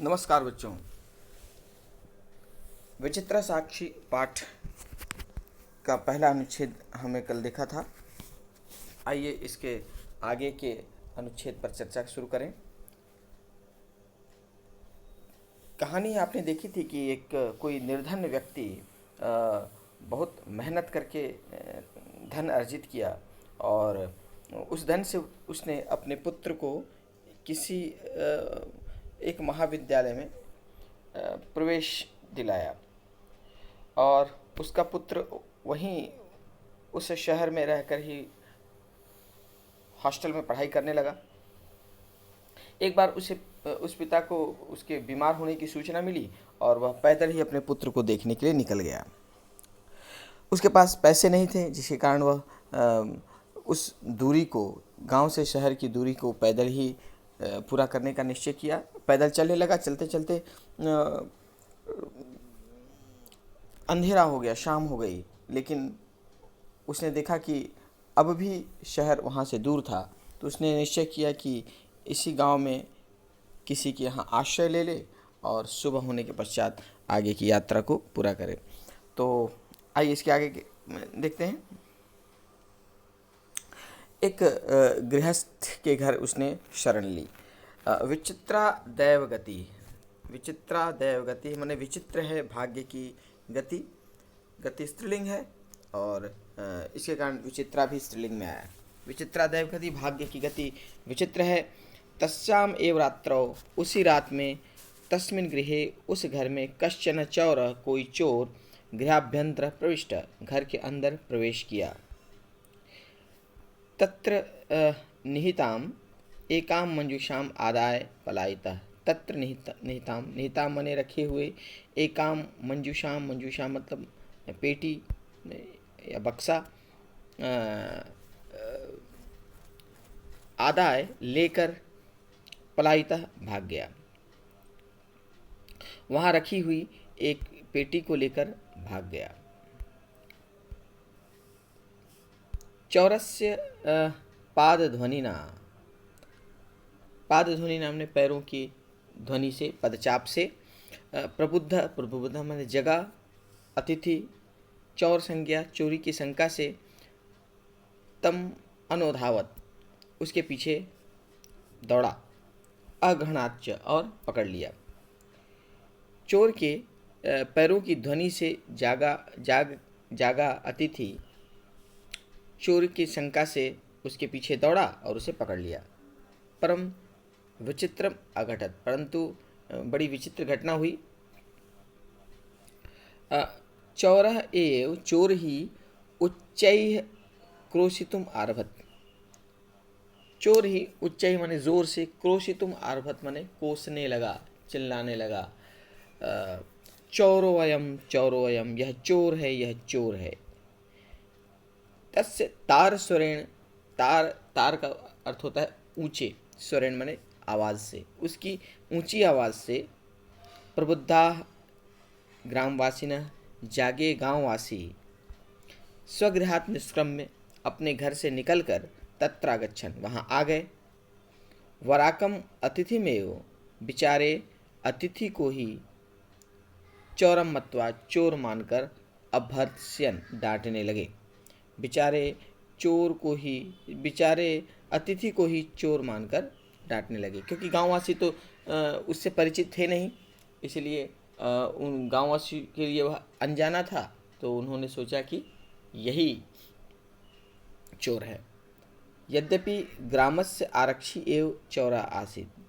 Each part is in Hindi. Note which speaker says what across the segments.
Speaker 1: नमस्कार बच्चों। विचित्र साक्षी पाठ का पहला अनुच्छेद हमें कल देखा था। आइए इसके आगे के अनुच्छेद पर चर्चा शुरू करें। कहानी आपने देखी थी कि एक कोई निर्धन व्यक्ति बहुत मेहनत करके धन अर्जित किया और उस धन से उसने अपने पुत्र को किसी एक महाविद्यालय में प्रवेश दिलाया और उसका पुत्र वहीं उस शहर में रहकर ही हॉस्टल में पढ़ाई करने लगा। एक बार उस पिता को उसके बीमार होने की सूचना मिली और वह पैदल ही अपने पुत्र को देखने के लिए निकल गया। उसके पास पैसे नहीं थे, जिसके कारण वह उस दूरी को, गांव से शहर की दूरी को पैदल ही पूरा करने का निश्चय किया। पैदल चलने लगा। चलते चलते अंधेरा हो गया, शाम हो गई, लेकिन उसने देखा कि अब भी शहर वहाँ से दूर था। तो उसने निश्चय किया कि इसी गांव में किसी के यहाँ आश्रय ले ले और सुबह होने के पश्चात आगे की यात्रा को पूरा करे। तो आइए इसके आगे देखते हैं। एक गृहस्थ के घर उसने शरण ली। विचित्रा दैवगति। विचित्रा दैवगति माने विचित्र है भाग्य की गति। गति स्त्रीलिंग है और इसके कारण विचित्रा भी स्त्रीलिंग में आया। विचित्रा दैवगति, भाग्य की गति विचित्र है। तस्याम एव रात्रौ, उसी रात में, तस्मिन् गृहे, उस घर में, कश्चन चौरः, कोई चोर, गृहाभ्यंतर प्रविष्ट, घर के अंदर प्रवेश किया। तत्र निहिताम एकाम मंजूषाम आदाय पलायितः। तत्र निहिताम, निहिताम मने रखे हुए, एकाम मंजूषाम, मंजूषा मतलब पेटी या बक्सा, आदाय लेकर, पलायितः भाग गया। वहां रखी हुई एक पेटी को लेकर भाग गया। चौरस्य पादध्वनिना, पादध्वनि नामने पैरों की ध्वनि से, पदचाप से, प्रबुद्ध, प्रबुद्ध माने जगा, अतिथि, चौर संज्ञा, चोरी की शंका से, तम अनुधावत, उसके पीछे दौड़ा, अघ्राणाच्च और पकड़ लिया। चोर के पैरों की ध्वनि से जागा अतिथि चोर की शंका से उसके पीछे दौड़ा और उसे पकड़ लिया। परम विचित्रम अघटत, परंतु बड़ी विचित्र घटना हुई। चौरः एव, चोर ही, उच्चैः क्रोशितुम आरभत। चोर ही, उच्चैः माने जोर से, क्रोशितुम आरभत माने कोसने लगा, चिल्लाने लगा। चौरोऽयं, चौरोऽयं, यह चोर है, यह चोर है। तस्य तार स्वरेण, तार, तार का अर्थ होता है ऊंचे, स्वरेण माने आवाज से, उसकी ऊंची आवाज से, प्रबुद्धा ग्रामवासिनः, जागे गांववासी, स्वगृहात् निष्क्रम्य, अपने घर से निकलकर, तत्रागच्छन्, वहां आ गए। वराकम अतिथिमेव, बिचारे अतिथि को ही, चौरम मत्वा, चोर मानकर, अभर्त्स्यन्, डांटने लगे। बेचारे चोर को ही, बेचारे अतिथि को ही चोर मानकर डांटने लगे, क्योंकि गांववासी तो उससे परिचित थे नहीं, इसलिए उन गांववासी के लिए वह अनजाना था। तो उन्होंने सोचा कि यही चोर है। यद्यपि ग्रामस्य आरक्षी एव चौरा आसीत्,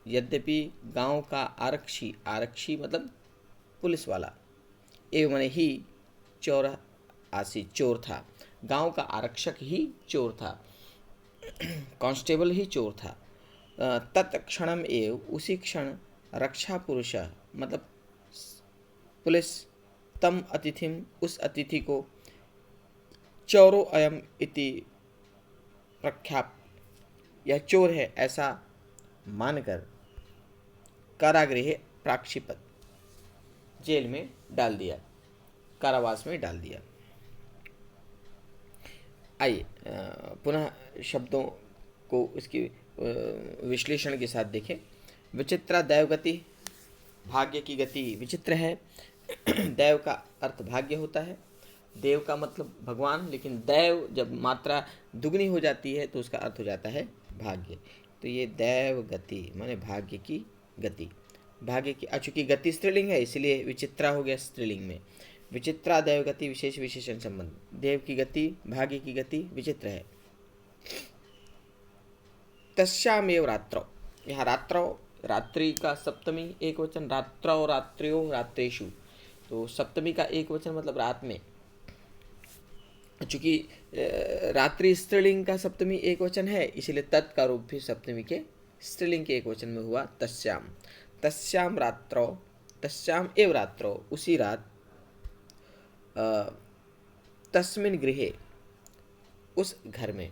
Speaker 1: यद्यपि गांव का आरक्षी, आरक्षी मतलब पुलिस वाला, एव माने ही, चौरा आसीत्, चोर था। गांव का आरक्षक ही चोर था, कांस्टेबल ही चोर था। तत्क्षणम एव, उसी क्षण, रक्षा पुरुष मतलब पुलिस, तम अतिथिम, उस अतिथि को, चौरो अयम इति प्रख्याप, यह चोर है ऐसा मानकर, कारागृह प्राक्षिपत, जेल में डाल दिया, कारावास में डाल दिया। आइए पुनः शब्दों को इसकी विश्लेषण के साथ देखें। विचित्रा दैवगति, भाग्य की गति विचित्र है। दैव का अर्थ भाग्य होता है। देव का मतलब भगवान, लेकिन दैव जब मात्रा दुगनी हो जाती है तो उसका अर्थ हो जाता है भाग्य। तो ये दैव गति माने भाग्य की गति। भाग्य की, चूंकि गति स्त्रीलिंग है इसलिए विचित्रा हो गया स्त्रीलिंग में। विचित्रा दैव गति विशेष विशेषण संबंध। देव की गति, भाग्य की गति विचित्र है। तस्यामेव रात्रौ, यहाँ रात्रौ, रात्रि का सप्तमी एक वचन, रात्रौ रात्र्यो रात्रेषु, तो सप्तमी का एक वचन मतलब रात में। चूंकि रात्रि स्त्रीलिंग का सप्तमी एक वचन है इसलिए तत् का रूप भी सप्तमी के स्त्रीलिंग के एक वचन में हुआ तस्याम। तस्याम रात्रौ, तस्याम एव रात्रौ, उसी रात, तस्मिन् गृहे, उस घर में।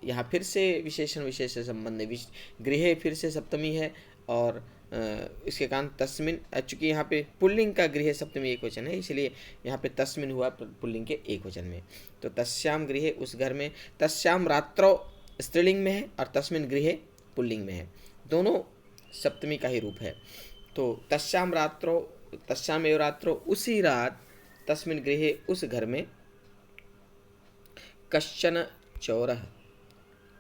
Speaker 1: यहाँ फिर से विशेषण विशेष संबंध है। गृहे फिर से सप्तमी है और इसके कारण तस्मिन, चूंकि यहाँ पे पुल्लिंग का गृह सप्तमी एक वचन है इसलिए यहाँ पे तस्मिन हुआ पुल्लिंग के एक वचन में। तो तस्याम गृहे, उस घर में। तस्याम रात्रौ स्त्रीलिंग में है और तस्मिन गृहे पुल्लिंग में है, दोनों सप्तमी का ही रूप है। तो तस्याम रात्रौ, तस्याम एव रात्रौ, उसी रात, तस्मिन गृहे, उस घर में, कश्चन चौरः,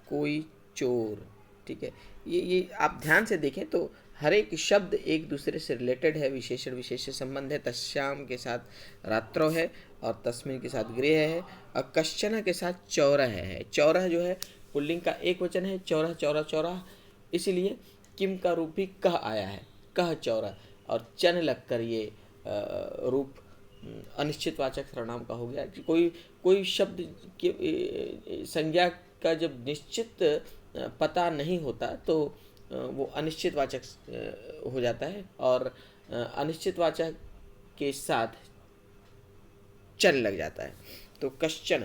Speaker 1: कोई चोर। ठीक है, ये आप ध्यान से देखें तो हर एक शब्द एक दूसरे से रिलेटेड है, विशेषण विशेष संबंध है। तस्याम के साथ रात्रो है और तस्मिन के साथ गृह है और कश्चन के साथ चौरह है। चौरह जो है पुल्लिंग का एक वचन है, चौरह चौरह चौरह, इसीलिए किम का रूप भी कह आया है, कह चौरह, और चन लगकर ये रूप अनिश्चितवाचक सर्वनाम का हो गया। कि कोई शब्द की संज्ञा का जब निश्चित पता नहीं होता तो वो अनिश्चितवाचक हो जाता है, और अनिश्चितवाचक के साथ चन लग जाता है। तो कश्चन,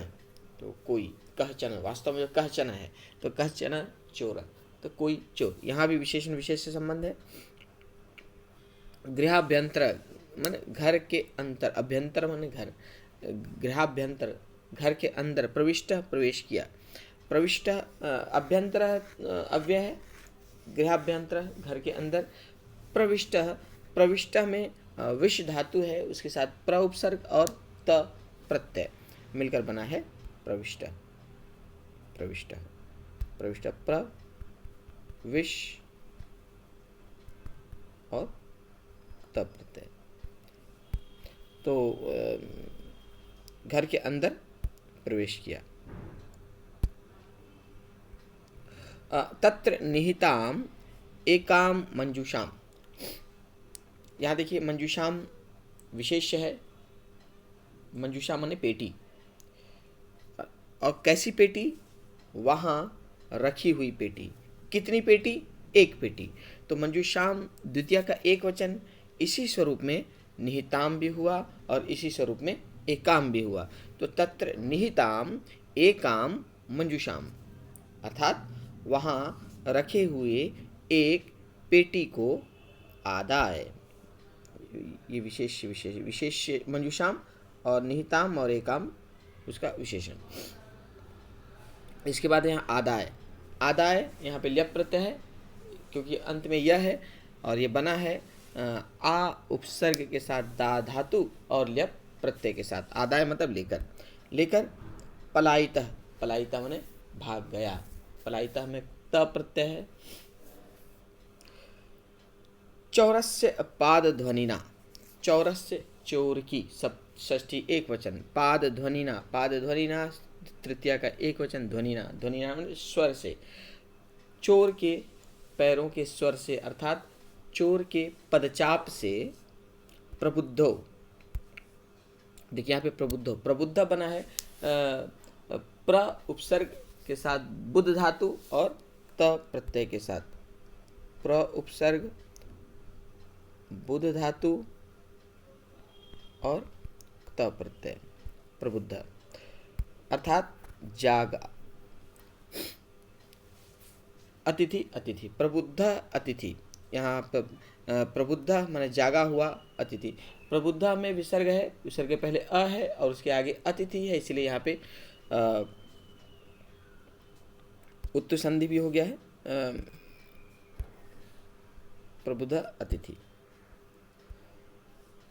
Speaker 1: तो कोई, कहचन, वास्तव में जो कहचन है तो कहचन चोर, तो कोई चोर। यहाँ भी विशेषण विशेष से संबंध है। गृहाभ्यंतर माने घर के अंतर, अभ्यंतर माने घर, गृहाभ्यंतर घर के अंदर, प्रविष्ट प्रवेश किया, प्रविष्ट अभ्यंतर अव्यय है, गृहाभ्यंतर घर के अंदर, प्रविष्ट, प्रविष्ट में विष धातु है, उसके साथ प्र उपसर्ग और त प्रत्यय मिलकर बना है प्रविष्ट। प्रविष्ट, प्रविष्ट, प्र विष और त प्रत्यय। तो घर के अंदर प्रवेश किया। तत्र निहिताम एकाम मंजूषाम, यहाँ देखिए मंजूषाम विशेष्य है। मंजूषा माने पेटी, और कैसी पेटी? वहाँ रखी हुई पेटी। कितनी पेटी? एक पेटी। तो मंजूषाम द्वितीय का एक वचन, इसी स्वरूप में निहिताम भी हुआ और इसी स्वरूप में एकाम भी हुआ। तो तत्र निहिताम एकाम मंजूषाम, अर्थात वहाँ रखे हुए एक पेटी को आदाय। ये विशेष विशेष विशेष मंजूषाम और निहिताम और एकाम उसका विशेषण। इसके बाद यहाँ आदाय। आदाय यहाँ पे ल्यप प्रत्यय है क्योंकि अंत में यह है, और ये बना है आ उपसर्ग के साथ दा धातु और ल्यप प्रत्यय के साथ। आदाय मतलब लेकर, लेकर। पलायितः, पलायितः माने भाग गया, पलायितः में त प्रत्यय है। चौरस्य पाद ध्वनिना, चौरस्य चोर की, सब षष्ठी एक वचन, पाद ध्वनिना, पाद ध्वनिना तृतीया का एक वचन, ध्वनिना, ध्वनिना मतलब स्वर से, चोर के पैरों के स्वर से, अर्थात चोर के पदचाप से प्रबुद्धो। देखिए यहाँ पे प्रबुद्धो, प्रबुद्ध बना है प्र उपसर्ग के साथ बुद्ध धातु और त प्रत्यय के साथ, प्र उपसर्ग बुद्ध धातु और त प्रत्यय, प्रबुद्ध अर्थात जागा। अतिथि, अतिथि, प्रबुद्ध अतिथि, यहाँ पर प्रबुद्ध माने जागा हुआ अतिथि। प्रबुद्ध में विसर्ग है, विसर्ग के पहले अ है और उसके आगे अतिथि है, इसलिए यहाँ पे उत्तु संधि भी हो गया है, प्रबुद्ध अतिथि।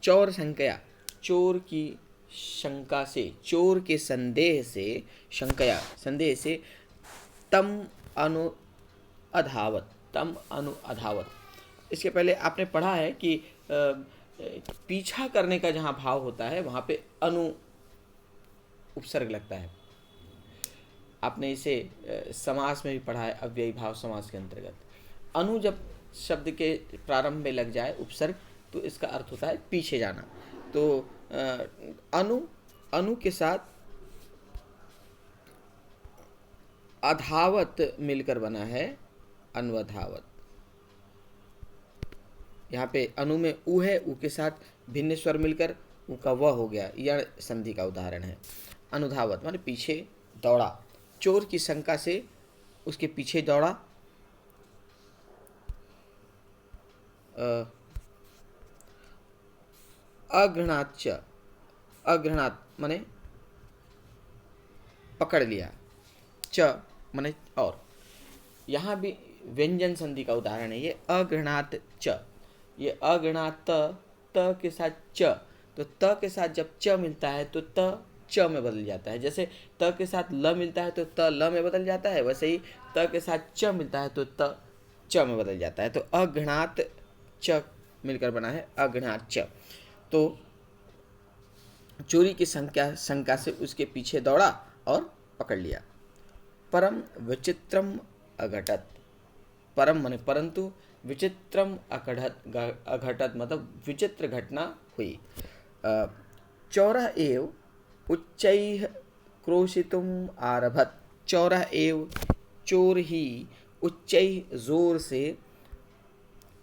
Speaker 1: चौर शंकया, चोर की शंका से, चोर के संदेह से, शंकया संदेह से, तम अनु अधावत, तम अनु अधावत। इसके पहले आपने पढ़ा है कि पीछा करने का जहाँ भाव होता है वहाँ पे अनु उपसर्ग लगता है। आपने इसे समास में भी पढ़ा है, अव्ययी भाव समास के अंतर्गत। अनु जब शब्द के प्रारंभ में लग जाए उपसर्ग तो इसका अर्थ होता है पीछे जाना। तो अनु, अनु के साथ अधावत मिलकर बना है अन्वधावत। यहाँ पे अनु में उ है, उ के साथ भिन्न स्वर मिलकर उ का व हो गया, यह संधि का उदाहरण है। अनुधावत माने पीछे दौड़ा, चोर की शंका से उसके पीछे दौड़ा। अघृणाच, अघृणात माने पकड़ लिया, च माने और। यहाँ भी व्यंजन संधि का उदाहरण है ये, अघृणात च। ये अघृणात त के साथ च, तो त के साथ जब च मिलता है तो त च में बदल जाता है। जैसे त के साथ ल मिलता है तो त ल में बदल जाता है, वैसे ही त के साथ च मिलता है तो त च में बदल जाता है। तो अघृणात च मिलकर बना है अघृणात च। तो चोरी की शंका से उसके पीछे दौड़ा और पकड़ लिया। परम विचित्रम अघटत, परम माने परंतु, विचित्रम अघटत मतलब विचित्र घटना हुई। चौरः एव उच्चैः क्रोशितुम आरभत, चौरः एव चोर ही, उच्चैः जोर से,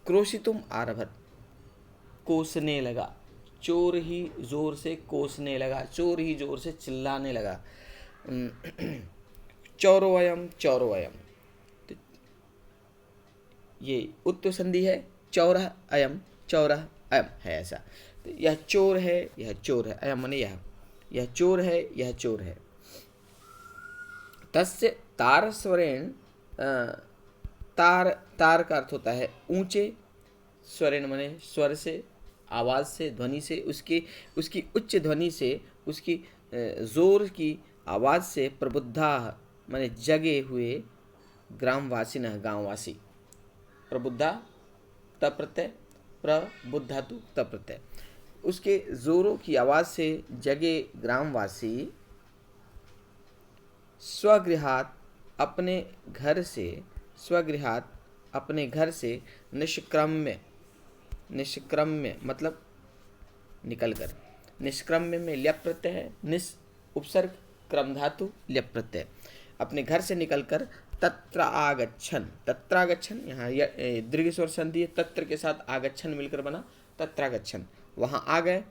Speaker 1: क्रोशितुम आरभत कोसने लगा, चोर ही जोर से कोसने लगा, चोर ही जोर से चिल्लाने लगा। चौरोयम, चौरोयम, तो ये उत्तर संधि है, चौरः अयम, चौरः अयम है ऐसा। तो यह चोर है, यह चोर है, अयम माने यह चोर है, यह चोर है। तस्य तार स्वरेण, तार, तार का अर्थ होता है ऊंचे, स्वरेण माने स्वर से, आवाज़ से, ध्वनि से, उसकी उच्च ध्वनि से, उसकी जोर की आवाज़ से, प्रबुद्धा माने जगे हुए, ग्रामवासिनः गांववासी, प्रबुद्धा तप प्रत्यय, प्रबुद्धा तु तप प्रत्यय, उसके जोरों की आवाज़ से जगे ग्रामवासी, स्वगृहात अपने घर से, स्वगृहात अपने घर से, निष्क्रम्य, निष्क्रम्य मतलब निकलकर, निष्क्रम्य में ल्यप प्रत्यय है, निस उपसर्ग, क्रम धातु, ल्यप प्रत्यय, अपने घर से निकलकर, तत्र आगच्छन, तत्रागच्छन, यहाँ दीर्घ स्वर संधि है, तत्र के साथ आगच्छन मिलकर बना तत्रागच्छन, वहाँ आ गए।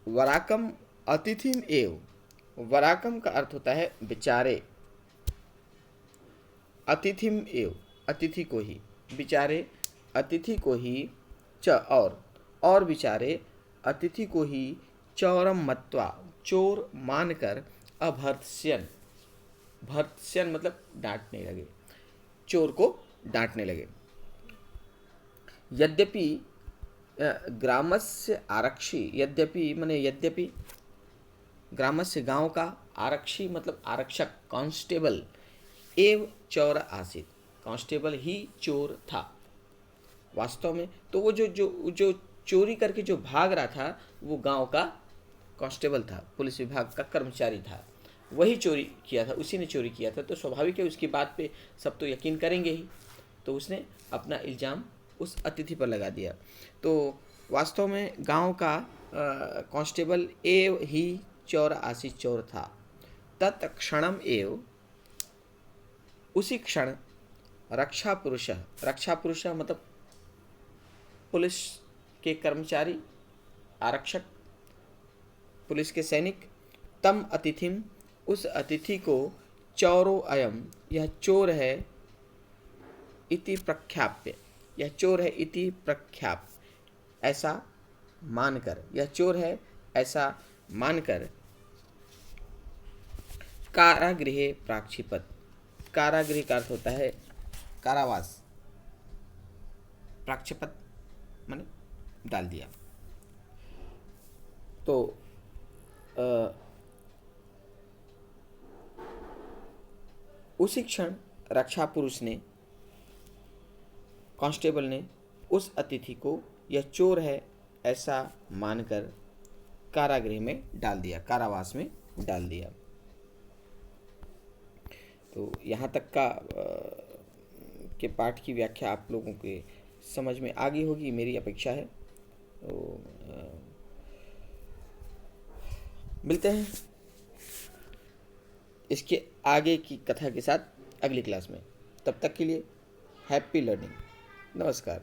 Speaker 1: वराकम अतिथिम एव, वराकम का अर्थ होता है बिचारे, अतिथिम एव अतिथि को ही, बिचारे अतिथि को ही, च और बिचारे अतिथि को ही, चौरम मत्वा चोर मानकर, अभर्त्स्यन, भर्त्स्यन मतलब डांटने लगे, चोर को डांटने लगे। यद्यपि ग्रामस्य आरक्षी, यद्यपि माने यद्यपि, ग्रामस्य गांव का, आरक्षी मतलब आरक्षक, कांस्टेबल, एव चोर आसीत, कांस्टेबल ही चोर था वास्तव में। तो वो जो चोरी करके जो भाग रहा था वो गांव का कांस्टेबल था, पुलिस विभाग का कर्मचारी था, वही चोरी किया था, उसी ने चोरी किया था। तो स्वाभाविक है उसकी बात पे सब तो यकीन करेंगे ही, तो उसने अपना इल्ज़ाम उस अतिथि पर लगा दिया। तो वास्तव में गांव का कांस्टेबल एव ही चोर आसी, चोर था। तत्क्षणम एव, उसी क्षण, रक्षा पुरुष, रक्षा पुरुष मतलब पुलिस के कर्मचारी, आरक्षक, पुलिस के सैनिक, तम अतिथिम उस अतिथि को, चौरो अयम यह चोर है, इति प्रख्याप्य यह चोर है, इति प्रख्याप ऐसा मानकर, यह चोर है ऐसा मानकर, कारागृहे प्राक्षिपत, कारागृह का अर्थ होता है कारावास, प्राक्षिपत माने डाल दिया। तो उसी क्षण रक्षा पुरुष ने, कांस्टेबल ने उस अतिथि को यह चोर है ऐसा मानकर कारागृह में डाल दिया, कारावास में डाल दिया। तो यहाँ तक का के पाठ की व्याख्या आप लोगों के समझ में आ गई होगी, मेरी अपेक्षा है। तो मिलते हैं इसके आगे की कथा के साथ अगली क्लास में। तब तक के लिए हैप्पी लर्निंग। नमस्कार।